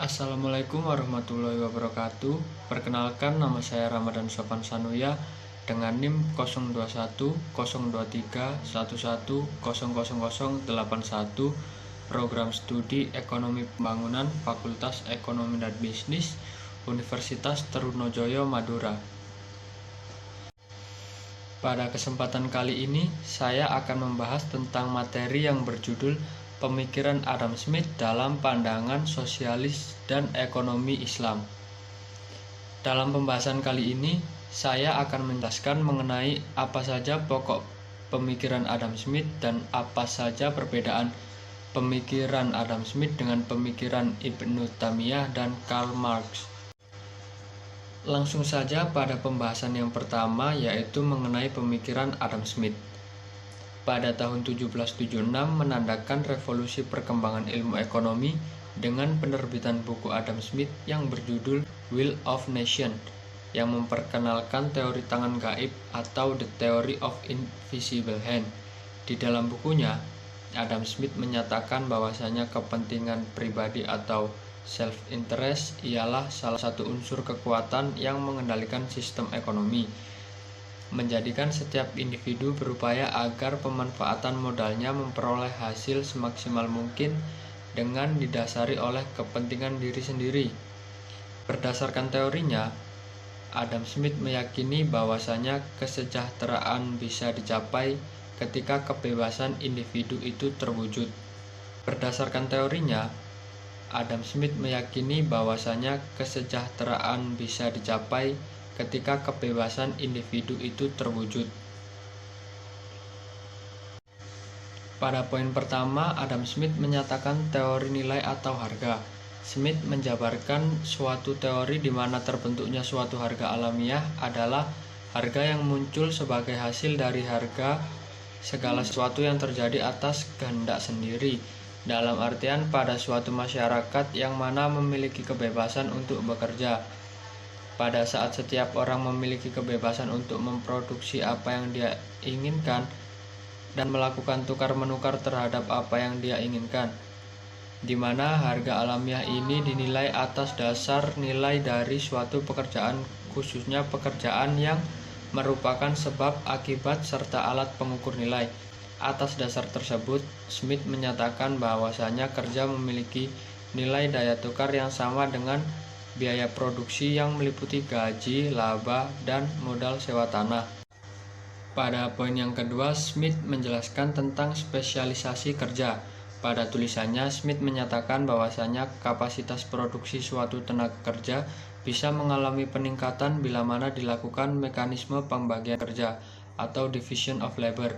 Assalamualaikum warahmatullahi wabarakatuh. Perkenalkan, nama saya Ramadan Sofan Sanuya dengan NIM 02212311000081, Program Studi Ekonomi Pembangunan, Fakultas Ekonomi dan Bisnis, Universitas Trunojoyo, Madura. Pada kesempatan kali ini, saya akan membahas tentang materi yang berjudul Pemikiran Adam Smith dalam Pandangan Sosialis dan Ekonomi Islam. Dalam pembahasan kali ini, saya akan menjelaskan mengenai apa saja pokok pemikiran Adam Smith dan apa saja perbedaan pemikiran Adam Smith dengan pemikiran Ibnu Taimiyah dan Karl Marx. Langsung saja pada pembahasan yang pertama, yaitu mengenai pemikiran Adam Smith. Pada tahun 1776 menandakan revolusi perkembangan ilmu ekonomi dengan penerbitan buku Adam Smith yang berjudul Will of Nations, yang memperkenalkan teori tangan gaib atau The Theory of Invisible Hand. Di dalam bukunya, Adam Smith menyatakan bahwasanya kepentingan pribadi atau self-interest ialah salah satu unsur kekuatan yang mengendalikan sistem ekonomi, menjadikan setiap individu berupaya agar pemanfaatan modalnya memperoleh hasil semaksimal mungkin dengan didasari oleh kepentingan diri sendiri. Berdasarkan teorinya, Adam Smith meyakini bahwasanya kesejahteraan bisa dicapai ketika kebebasan individu itu terwujud. Berdasarkan teorinya, Adam Smith meyakini bahwasanya kesejahteraan bisa dicapai ketika kebebasan individu itu terwujud. Pada poin pertama, Adam Smith menyatakan teori nilai atau harga. Smith menjabarkan suatu teori di mana terbentuknya suatu harga alamiah adalah harga yang muncul sebagai hasil dari harga segala sesuatu yang terjadi atas kehendak sendiri, dalam artian pada suatu masyarakat yang mana memiliki kebebasan untuk bekerja. Pada saat setiap orang memiliki kebebasan untuk memproduksi apa yang dia inginkan dan melakukan tukar-menukar terhadap apa yang dia inginkan, di mana harga alamiah ini dinilai atas dasar nilai dari suatu pekerjaan, khususnya pekerjaan yang merupakan sebab, akibat, serta alat pengukur nilai. Atas dasar tersebut, Smith menyatakan bahwasanya kerja memiliki nilai daya tukar yang sama dengan biaya produksi yang meliputi gaji, laba, dan modal sewa tanah. Pada poin yang kedua, Smith menjelaskan tentang spesialisasi kerja. Pada tulisannya, Smith menyatakan bahwasanya kapasitas produksi suatu tenaga kerja bisa mengalami peningkatan bila mana dilakukan mekanisme pembagian kerja atau division of labor.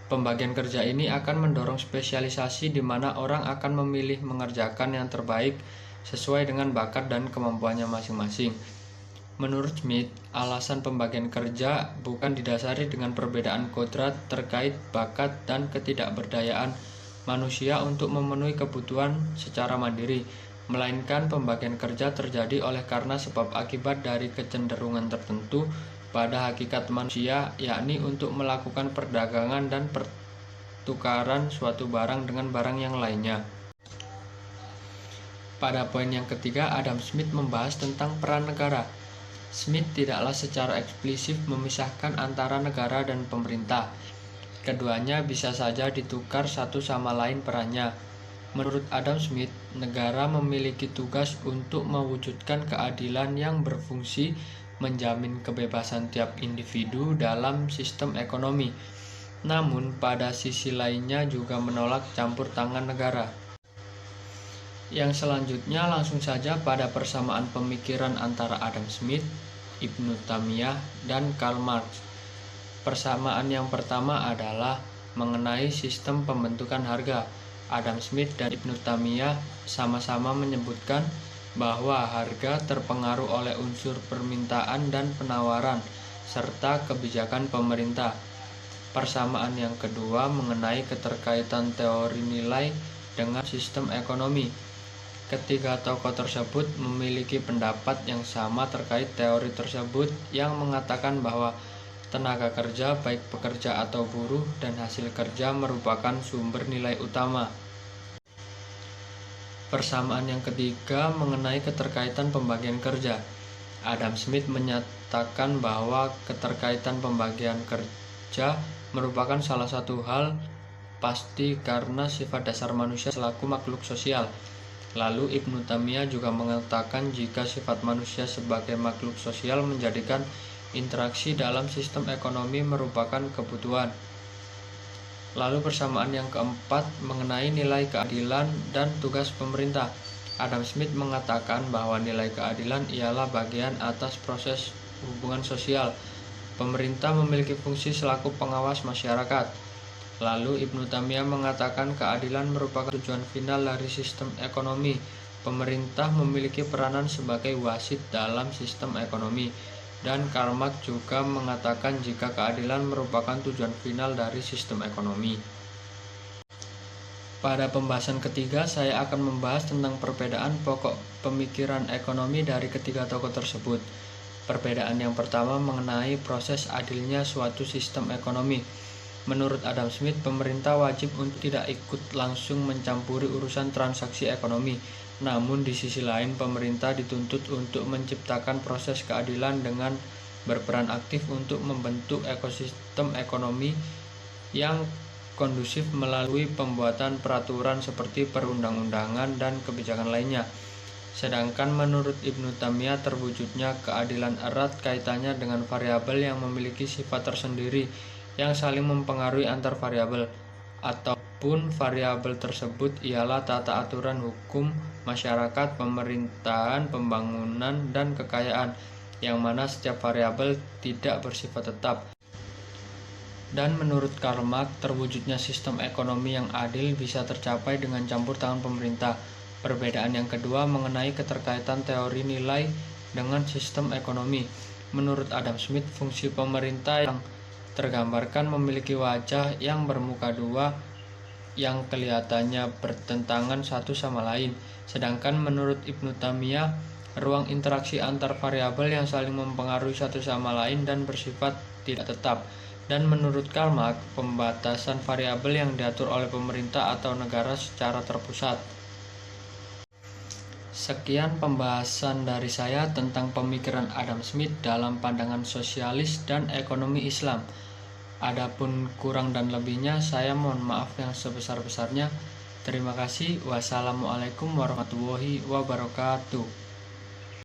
Pembagian kerja ini akan mendorong spesialisasi di mana orang akan memilih mengerjakan yang terbaik sesuai dengan bakat dan kemampuannya masing-masing. Menurut Smith, alasan pembagian kerja bukan didasari dengan perbedaan kodrat terkait bakat dan ketidakberdayaan manusia untuk memenuhi kebutuhan secara mandiri, melainkan pembagian kerja terjadi oleh karena sebab akibat dari kecenderungan tertentu pada hakikat manusia, yakni untuk melakukan perdagangan dan pertukaran suatu barang dengan barang yang lainnya. Pada poin yang ketiga, Adam Smith membahas tentang peran negara. Smith tidaklah secara eksplisit memisahkan antara negara dan pemerintah. Keduanya bisa saja ditukar satu sama lain perannya. Menurut Adam Smith, negara memiliki tugas untuk mewujudkan keadilan yang berfungsi menjamin kebebasan tiap individu dalam sistem ekonomi. Namun, pada sisi lainnya juga menolak campur tangan negara. Yang selanjutnya langsung saja pada persamaan pemikiran antara Adam Smith, Ibnu Taimiyah, dan Karl Marx. Persamaan yang pertama adalah mengenai sistem pembentukan harga. Adam Smith dan Ibnu Taimiyah sama-sama menyebutkan bahwa harga terpengaruh oleh unsur permintaan dan penawaran serta kebijakan pemerintah. Persamaan yang kedua mengenai keterkaitan teori nilai dengan sistem ekonomi. Ketiga tokoh tersebut memiliki pendapat yang sama terkait teori tersebut, yang mengatakan bahwa tenaga kerja, baik pekerja atau buruh, dan hasil kerja merupakan sumber nilai utama. Persamaan yang ketiga mengenai keterkaitan pembagian kerja. Adam Smith menyatakan bahwa keterkaitan pembagian kerja merupakan salah satu hal pasti karena sifat dasar manusia selaku makhluk sosial. Lalu Ibnu Taimiyah juga mengatakan jika sifat manusia sebagai makhluk sosial menjadikan interaksi dalam sistem ekonomi merupakan kebutuhan. Lalu persamaan yang keempat mengenai nilai keadilan dan tugas pemerintah. Adam Smith mengatakan bahwa nilai keadilan ialah bagian atas proses hubungan sosial. Pemerintah memiliki fungsi selaku pengawas masyarakat. Lalu Ibnu Taimiyah mengatakan keadilan merupakan tujuan final dari sistem ekonomi. Pemerintah memiliki peranan sebagai wasit dalam sistem ekonomi. Dan Karl Marx juga mengatakan jika keadilan merupakan tujuan final dari sistem ekonomi. Pada pembahasan ketiga, saya akan membahas tentang perbedaan pokok pemikiran ekonomi dari ketiga tokoh tersebut. Perbedaan yang pertama mengenai proses adilnya suatu sistem ekonomi. Menurut Adam Smith, pemerintah wajib untuk tidak ikut langsung mencampuri urusan transaksi ekonomi. Namun di sisi lain, pemerintah dituntut untuk menciptakan proses keadilan dengan berperan aktif untuk membentuk ekosistem ekonomi yang kondusif melalui pembuatan peraturan seperti perundang-undangan dan kebijakan lainnya. Sedangkan menurut Ibnu Taimiyah, terwujudnya keadilan erat kaitannya dengan variabel yang memiliki sifat tersendiri yang saling mempengaruhi antar variabel, ataupun variabel tersebut ialah tata aturan hukum, masyarakat, pemerintahan, pembangunan, dan kekayaan, yang mana setiap variabel tidak bersifat tetap. Dan menurut Karl Marx, terwujudnya sistem ekonomi yang adil bisa tercapai dengan campur tangan pemerintah. Perbedaan yang kedua mengenai keterkaitan teori nilai dengan sistem ekonomi. Menurut Adam Smith, fungsi pemerintah yang tergambarkan memiliki wajah yang bermuka dua yang kelihatannya bertentangan satu sama lain. Sedangkan menurut Ibnu Taimiyah, ruang interaksi antar variabel yang saling mempengaruhi satu sama lain dan bersifat tidak tetap. Dan menurut Karl Marx, pembatasan variabel yang diatur oleh pemerintah atau negara secara terpusat. Sekian pembahasan dari saya tentang pemikiran Adam Smith dalam pandangan sosialis dan ekonomi Islam. Adapun kurang dan lebihnya, saya mohon maaf yang sebesar-besarnya. Terima kasih. Wassalamualaikum warahmatullahi wabarakatuh.